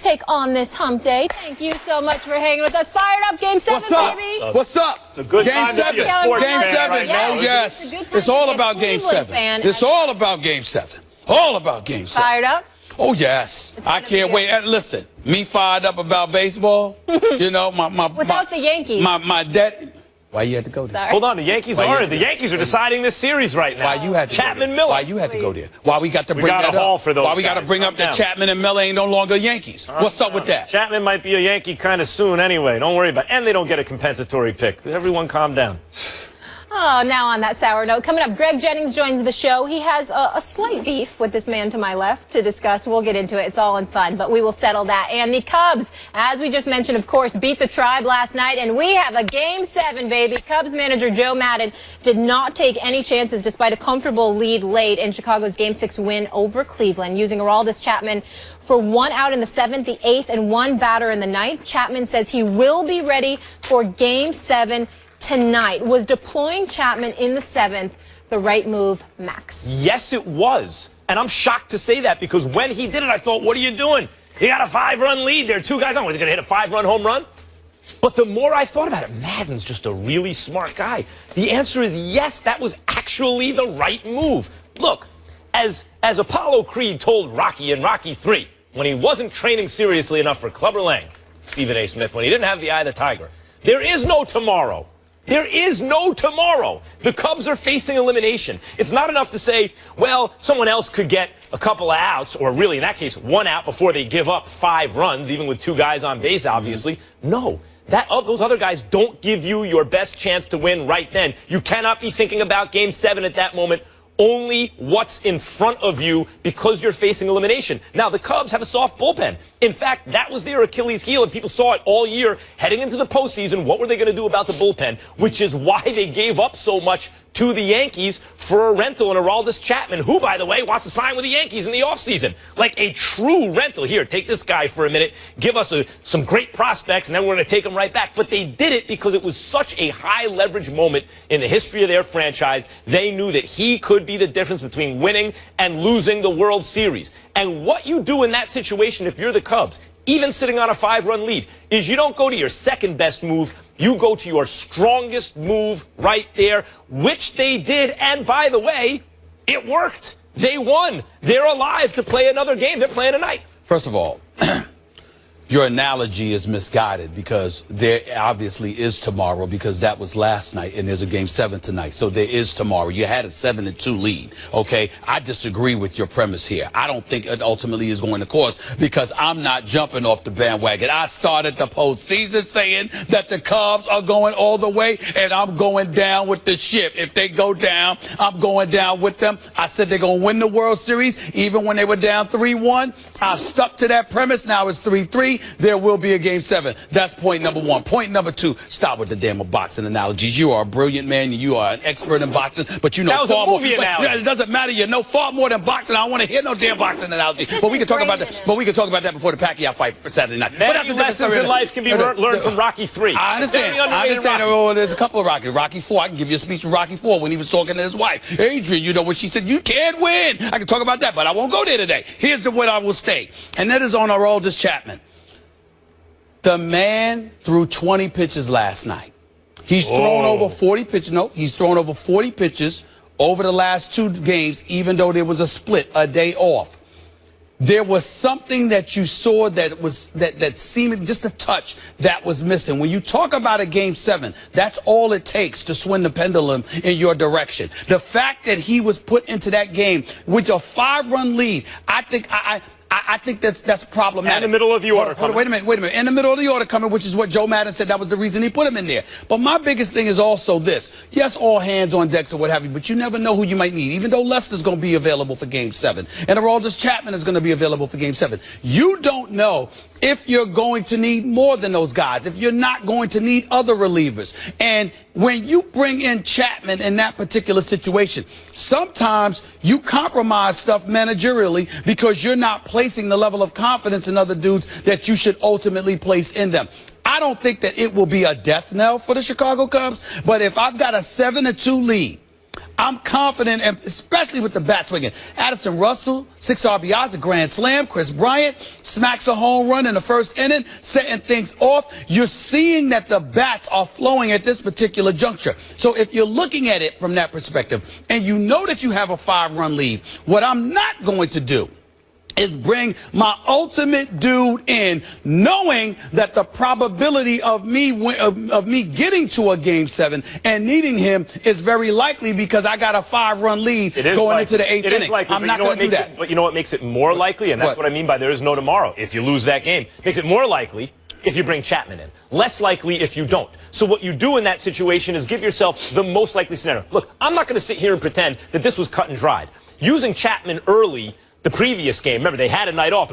take on this hump day. Thank you so much for hanging with us. Fired up, Game 7, What's up? baby. What's up? It's a good Game time 7. to be a sports Game fan 7. right now. Oh, yes. It's all about Game 7. It's all about Game 7. All about Game 7. Fired up? Oh, yes. I can't wait. And listen, me fired up about baseball. You know, Without the Yankees. My dad. Why you had to go there? Sorry. Hold on, the Yankees are deciding this series right now. Why you had to Chapman Miller. Why you had to go there? Why we got to bring that up? haul for those Why we got to guys. bring up that Chapman and Miller ain't no longer Yankees? What's up with that? Chapman might be a Yankee kind of soon anyway. Don't worry about it. And they don't get a compensatory pick. Everyone calm down. Oh, now on that sour note, coming up, Greg Jennings joins the show. He has a slight beef with this man to my left to discuss. We'll get into it. It's all in fun, but we will settle that. And the Cubs, as we just mentioned, of course, beat the Tribe last night, and we have a Game 7, baby. Cubs manager Joe Maddon did not take any chances despite a comfortable lead late in Chicago's Game 6 win over Cleveland, using Aroldis Chapman for 1 out in the 7th, the 8th, and 1 batter in the 9th. Chapman says he will be ready for Game 7 tonight. Was deploying Chapman in the 7th the right move, Max? Yes, it was. And I'm shocked to say that because when he did it, I thought, what are you doing? You got a 5-run lead. There are 2 guys on. Was he going to hit a 5-run home run? But the more I thought about it, Madden's just a really smart guy. The answer is yes, that was actually the right move. Look, as Apollo Creed told Rocky in Rocky 3, when he wasn't training seriously enough for Clubber Lang, Stephen A. Smith, when he didn't have the eye of the tiger, there is no tomorrow. There is no tomorrow. The Cubs are facing elimination. It's not enough to say, well, someone else could get a couple of outs, or really, in that case, 1 out before they give up 5 runs, even with 2 guys on base, obviously. No. Those other guys don't give you your best chance to win right then. You cannot be thinking about Game 7 at that moment. Only what's in front of you because you're facing elimination. Now, the Cubs have a soft bullpen. In fact, that was their Achilles heel, and people saw it all year heading into the postseason. What were they going to do about the bullpen? Which is why they gave up so much to the Yankees for a rental in Aroldis Chapman, who, by the way, wants to sign with the Yankees in the offseason. Like a true rental. Here, take this guy for a minute. Give us some great prospects, and then we're going to take him right back. But they did it because it was such a high-leverage moment in the history of their franchise. They knew that he could be the difference between winning and losing the World Series. And what you do in that situation, if you're the Cubs, even sitting on a 5-run lead, is you don't go to your second best move. You go to your strongest move right there, which they did. And by the way, it worked. They won. They're alive to play another game. They're playing tonight. First of all, your analogy is misguided because there obviously is tomorrow because that was last night and there's a Game 7 tonight. So there is tomorrow. You had a 7-2 lead. Okay. I disagree with your premise here. I don't think it ultimately is going to cause because I'm not jumping off the bandwagon. I started the postseason saying that the Cubs are going all the way and I'm going down with the ship. If they go down, I'm going down with them. I said they're going to win the World Series even when they were down 3-1. I've stuck to that premise. Now it's 3-3. There will be a Game 7. That's point number 1. Point number 2, stop with the damn boxing analogies. You are a brilliant man. You are an expert in boxing, but you know far more. It doesn't matter. You know far more than boxing. I don't want to hear no damn boxing analogy. But we can talk about that. But we can talk about that before the Pacquiao fight for Saturday night. Many lessons in life can be learned from Rocky 3. I understand. I understand. Oh, there's a couple of Rocky 4. I can give you a speech from Rocky 4 when he was talking to his wife, Adrian. You know when she said, "You can't win." I can talk about that, but I won't go there today. Here's the one I will stay, and that is on Aroldis Chapman. The man threw 20 pitches last night. He's thrown over 40 pitches. No, he's thrown over 40 pitches over the last 2 games, even though there was a split, a day off. There was something that you saw that seemed just a touch that was missing. When you talk about a Game 7, that's all it takes to swing the pendulum in your direction. The fact that he was put into that game with a 5-run lead, I think that's problematic. In the middle of the order coming. Wait a minute. In the middle of the order coming, which is what Joe Maddon said that was the reason he put him in there. But my biggest thing is also this. Yes, all hands on decks or what have you, but you never know who you might need. Even though Lester's going to be available for Game 7 and Aroldis Chapman is going to be available for Game 7. You don't know if you're going to need more than those guys, if you're not going to need other relievers. And when you bring in Chapman in that particular situation, sometimes you compromise stuff managerially because you're not placing the level of confidence in other dudes that you should ultimately place in them. I don't think that it will be a death knell for the Chicago Cubs, but if I've got a 7-2 lead, I'm confident, and especially with the bat swinging. Addison Russell, 6 RBIs, a grand slam. Chris Bryant smacks a home run in the first inning, setting things off. You're seeing that the bats are flowing at this particular juncture. So if you're looking at it from that perspective, and you know that you have a 5-run lead, what I'm not going to do is bring my ultimate dude in, knowing that the probability of me getting to a Game 7 and needing him is very likely because I got a 5-run lead going into the 8th inning. I'm not going to do that. But you know what makes it more likely? And that's what I mean by there is no tomorrow. If you lose that game, it makes it more likely if you bring Chapman in. Less likely if you don't. So what you do in that situation is give yourself the most likely scenario. Look, I'm not going to sit here and pretend that this was cut and dried. Using Chapman early the previous game, remember, they had a night off,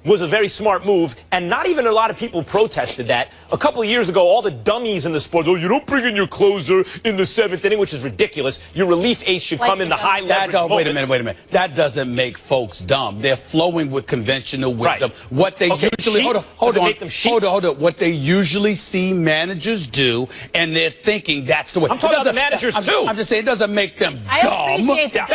was a very smart move, and not even a lot of people protested that. A couple of years ago, all the dummies in the sport, oh, you don't bring in your closer in the 7th inning, which is ridiculous. Your relief ace should come in the high leverage moments. Wait a minute. That doesn't make folks dumb. They're flowing with conventional wisdom. Right. What they usually, hold on. What they usually see managers do, and they're thinking that's the way. I'm talking about the managers, too. I'm just saying it doesn't make them dumb. I appreciate that.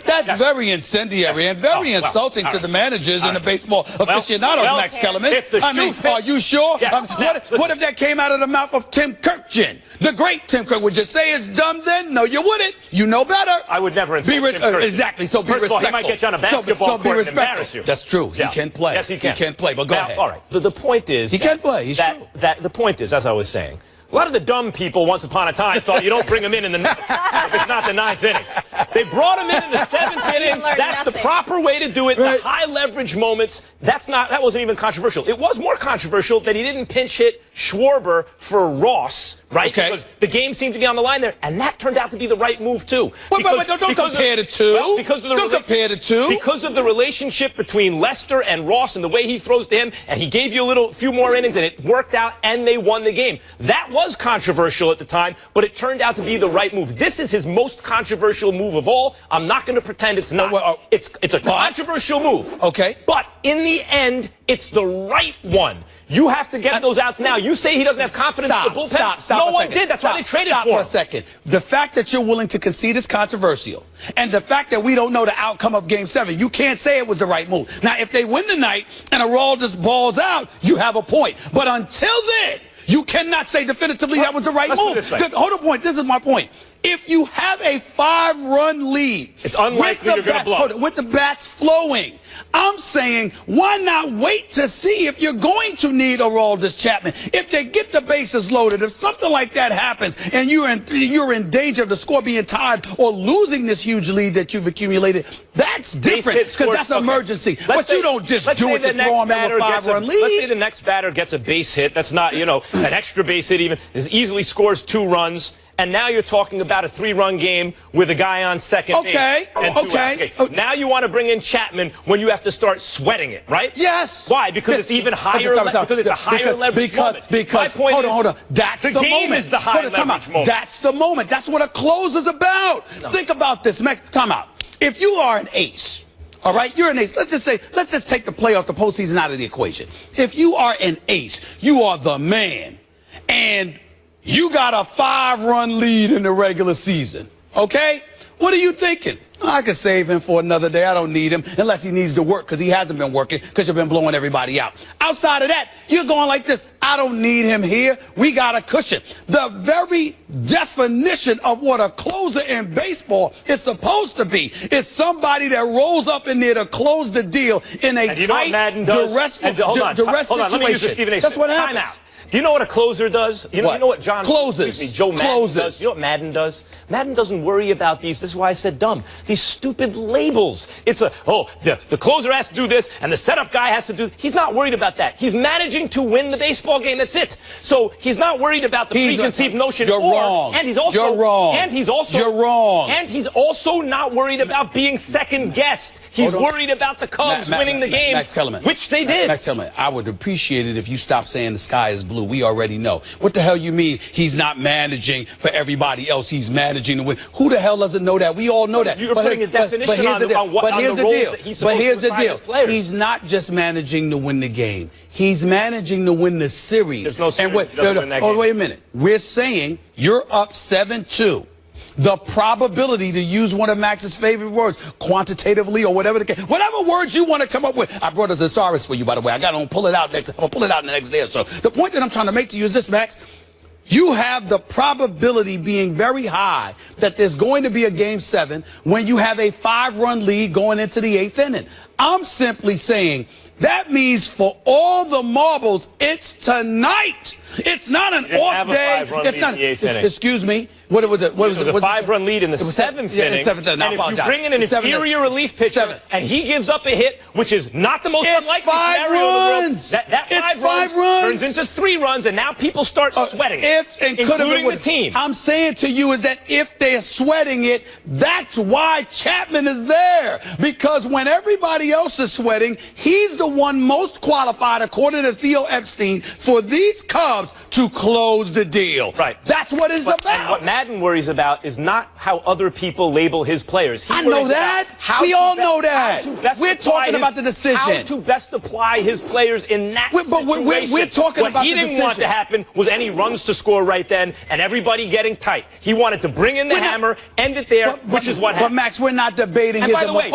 That's very incendiary and very insulting to the managers and the baseball aficionados, Max Kellerman. Are you sure? What if that came out of the mouth of Tim Kirkjian? The great Tim Kirk. Would you say it's dumb then? No, you wouldn't. You know better. I would never insult Tim Kirk. Exactly. So be respectful. First of all, he might get you on a basketball court and embarrass you. That's true. He can play. Yes, he can. He can play, but go ahead. All right. The point is he can play. He's true. The point is, as I was saying, a lot of the dumb people once upon a time thought you don't bring him in the if it's not the 9th inning. They brought him in the 7th inning. That's the proper way to do it. Right. The high leverage moments. That wasn't even controversial. It was more controversial that he didn't pinch hit Schwarber for Ross, right? Okay. Because the game seemed to be on the line there, and that turned out to be the right move too. Don't compare the two. Well, don't compare the two. Because of the relationship between Lester and Ross and the way he throws to him, and he gave you a few more innings, and it worked out, and they won the game. That was controversial at the time, but it turned out to be the right move. This is his most controversial move of all. I'm not going to pretend it's not. It's a controversial move. Okay. But in the end, it's the right one. You have to get those outs now. You say he doesn't have confidence in the bullpen. Stop. No one did. That's why they traded for him. For a second. The fact that you're willing to concede is controversial. And the fact that we don't know the outcome of Game 7, you can't say it was the right move. Now, if they win tonight and Aral just balls out, you have a point. But until then, you cannot say definitively that was the right move. Hold on, point. This is my point. If you have a 5-run lead, it's unlikely you're going to blow. With the bats flowing, I'm saying, why not wait to see if you're going to need Aroldis Chapman? If they get the bases loaded, if something like that happens, and you're in danger of the score being tied or losing this huge lead that you've accumulated, that's different because that's an emergency. But you don't just do it to throw them in a 5-run lead. Let's say the next batter gets a base hit. That's not, an extra base hit even. Easily scores 2 runs. And now you're talking about a 3-run game with a guy on second base. Okay. Now you want to bring in Chapman when you have to start sweating it, right? Yes. Why? Because it's even higher. Because it's a higher leverage moment. Because hold on. That's the moment. The game is the high leverage moment. That's the moment. That's what a close is about. No. Think about this. Time out. If you are an ace. All right, you're an ace. Let's just take the playoff, the postseason out of the equation. If you are an ace, you are the man, and you got a 5-run lead in the regular season, okay? What are you thinking? I could save him for another day. I don't need him unless he needs to work because he hasn't been working because you've been blowing everybody out. Outside of that, you're going like this. I don't need him here. We got a cushion. The very definition of what a closer in baseball is supposed to be is somebody that rolls up in there to close the deal in a tight, duress situation. Let me use Stephen A. That's what happens. Do you know what a closer does? You know what Joe Madden does? You know what Madden does? Madden doesn't worry about these. This is why I said dumb. These stupid labels. It's the closer has to do this and the setup guy has to do. He's not worried about that. He's managing to win the baseball game. That's it. So he's not worried about the preconceived notion. You're wrong. And he's also you're wrong. And he's also you're wrong. And he's also not worried about being second guessed. He's worried about the Cubs winning the game, Max Kellerman, which they did. Max Kellerman, I would appreciate it if you stopped saying the sky is blue. We already know. What the hell you mean he's not managing for everybody else? He's managing to win. Who the hell doesn't know that? We all know that. You're putting a definition on the roles that he's supposed to provide his players. He's not just managing to win the game. He's managing to win the series. There's no series. Wait a minute. We're saying you're up 7-2. the probability, to use one of Max's favorite words, quantitatively or whatever the case, whatever words you want to come up with. I brought a thesaurus for you, by the way. I got to pull it out next. I'm gonna pull it out in the next day or so. The point that I'm trying to make to you is this, Max. You have the probability being very high that there's going to be a Game 7 when you have a 5-run lead going into the 8th inning. I'm simply saying that means for all the marbles, it's tonight. It's not an off day. It's not. Excuse me. What was it? What was it? It was a 5-run lead in the 7th inning. And if you bring in an inferior relief pitcher and he gives up a hit, which is not the most unlikely scenario in the world, that 5 runs turns into 3 runs, and now people start sweating it, including the team. I'm saying to you is that if they're sweating it, that's why Chapman is there. Because when everybody else is sweating, he's the one most qualified, according to Theo Epstein, for these Cubs to close the deal. Right. That's what it's about. And what Madden worries about is not how other people label his players. I know that. We all know that. We're talking about the decision. How to best apply his players in that situation. We're talking about the decision. What he didn't want to happen was any runs to score right then and everybody getting tight. He wanted to bring in the hammer, end it there, which is what happened. But Max, we're not debating his emotions.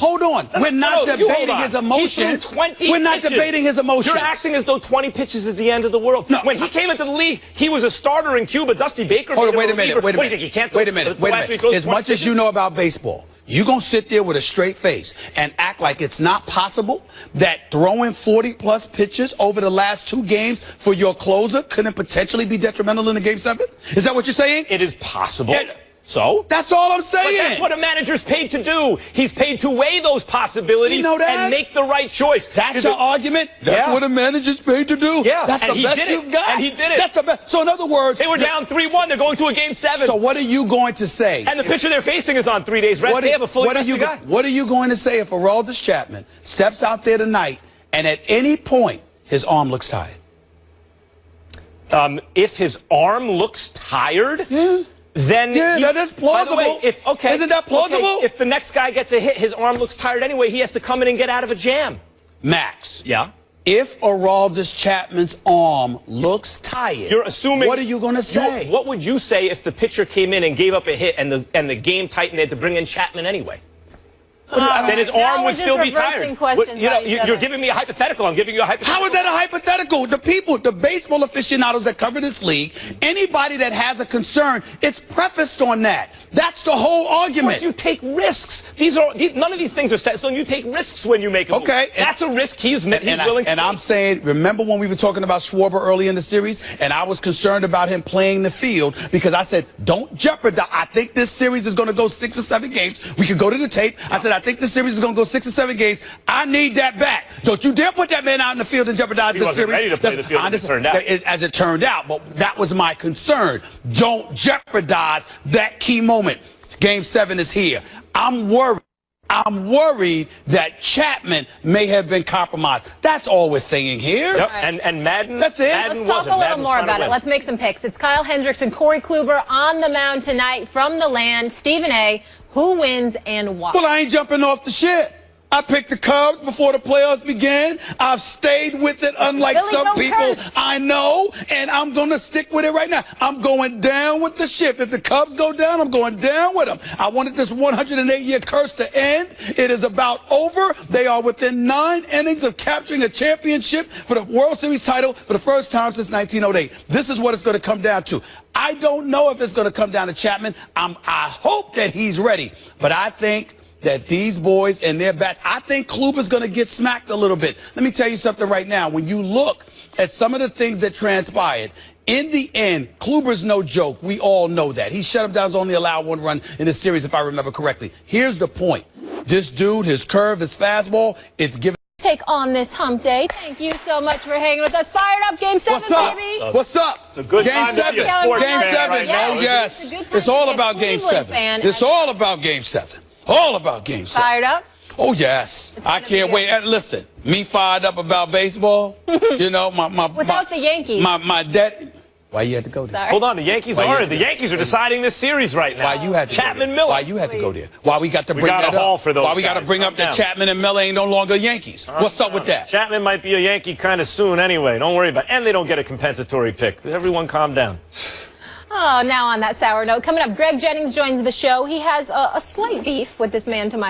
Hold on. We're not. Hold on. We're not debating his emotions. We're not debating his emotions. You're acting as though 20 pitches is the end of the world. No. When he came into the league, he was a starter in Cuba. Dusty Baker. Hold on, wait a minute. What do you think? He can't. Wait a minute. As much as you know about baseball, you're going to sit there with a straight face and act like it's not possible that throwing 40-plus pitches over the last 2 games for your closer couldn't potentially be detrimental in the Game 7? Is that what you're saying? It is possible. So? That's all I'm saying. But that's what a manager's paid to do. He's paid to weigh those possibilities and make the right choice. That's your argument? That's what a manager's paid to do? Yeah. That's the best you've got? And he did it. That's the best. So in other words, they were down 3-1. They're going to a Game 7. So what are you going to say? And the pitcher they're facing is on 3 days rest. They have a fully rested guy. What are you going to say if Aroldis Chapman steps out there tonight and at any point his arm looks tired? If his arm looks tired? Yeah. Then that is plausible. By the way, isn't that plausible? Okay, if the next guy gets a hit, his arm looks tired anyway. He has to come in and get out of a jam. Max. Yeah. If Aroldis Chapman's arm looks tired, you're assuming. What are you going to say? What would you say if the pitcher came in and gave up a hit and the game tightened? They had to bring in Chapman anyway. Then his arm would still be tired. You're giving me a hypothetical. I'm giving you a hypothetical. How is that a hypothetical? The baseball aficionados that cover this league, anybody that has a concern, it's prefaced on that. That's the whole argument. Of course, you take risks. None of these things are set, so you take risks when you make a move. That's a risk he's willing to take. And I'm saying, remember when we were talking about Schwarber early in the series, and I was concerned about him playing the field because I said, don't jeopardize. I think this series is going to go 6 or 7 games. We could go to the tape. I said, I think this series is going to go 6 or 7 games. I need that back. Don't you dare put that man out in the field and jeopardize this series. He wasn't ready to play the field as it turned out. But that was my concern. Don't jeopardize that key moment. Game 7 is here. I'm worried. I'm worried that Chapman may have been compromised. That's all we're saying here. Yep. And Madden. That's it. Let's talk a little more about it. Let's make some picks. It's Kyle Hendricks and Corey Kluber on the mound tonight from the land. Stephen A., who wins and why? Well, I ain't jumping off the shit. I picked the Cubs before the playoffs began. I've stayed with it, unlike some people I know, and I'm going to stick with it right now. I'm going down with the ship. If the Cubs go down, I'm going down with them. I wanted this 108-year curse to end. It is about over. They are within 9 innings of capturing a championship for the World Series title for the first time since 1908. This is what it's going to come down to. I don't know if it's going to come down to Chapman. I hope that he's ready, but I think that these boys and their bats, I think Kluber's going to get smacked a little bit. Let me tell you something right now. When you look at some of the things that transpired, in the end, Kluber's no joke. We all know that. He shut him down, only allowed 1 run in the series, if I remember correctly. Here's the point. This dude, his curve, his fastball, it's given. Take on this hump day. Thank you so much for hanging with us. Fired up, Game 7, What's up? baby. What's up? It's a good Game 7. Game 7. Oh, yes. It's all about Game 7. It's all about Game 7. All about Game 7. Fired up? Oh, yes. I can't wait. And listen, me fired up about baseball. You know, without the Yankees. My dad. Why you had to go there? Sorry. Hold on, the Yankees are deciding this series right now. Why you had to Chapman Miller. Why you had to go there? Why we got to bring that up? For those Why we got to bring up that Chapman and Miller ain't no longer Yankees? What's up with that? Chapman might be a Yankee kind of soon anyway. Don't worry about it. And they don't get a compensatory pick. Everyone calm down. Oh, now on that sour note, coming up, Greg Jennings joins the show. He has a slight beef with this man to my